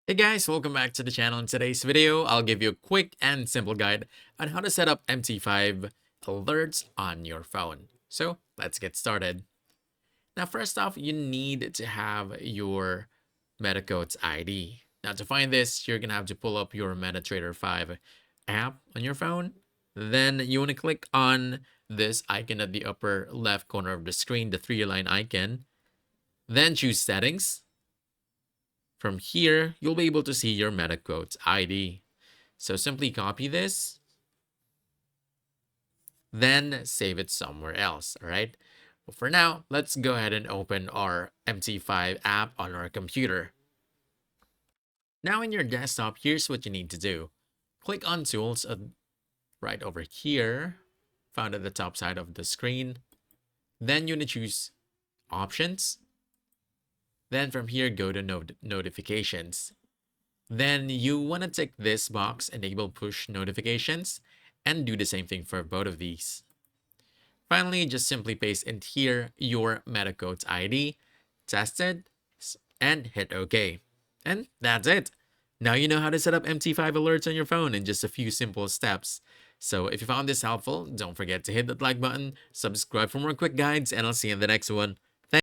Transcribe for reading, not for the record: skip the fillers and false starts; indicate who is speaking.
Speaker 1: Hey guys, welcome back to the channel. In today's video, I'll give you a quick and simple guide on how to set up MT5 alerts on your phone. So let's get started. Now, first off, you need to have your MetaCode's ID. Now, to find this, you're going to have to pull up your MetaTrader 5 app on your phone. Then you want to click on this icon at the upper left corner of the screen, the three-line icon. Then choose Settings. From here, you'll be able to see your MetaQuotes ID. So simply copy this, then save it somewhere else, all right? But for now, let's go ahead and open our MT5 app on our computer. Now in your desktop, here's what you need to do. Click on Tools right over here, found at the top side of the screen. Then you want to choose Options. Then from here, go to Notifications. Then you want to tick this box, Enable Push Notifications, and do the same thing for both of these. Finally, just simply paste in here your MetaCode's ID, test it, and hit OK. And that's it. Now you know how to set up MT5 alerts on your phone in just a few simple steps. So if you found this helpful, don't forget to hit that like button, subscribe for more quick guides, and I'll see you in the next one.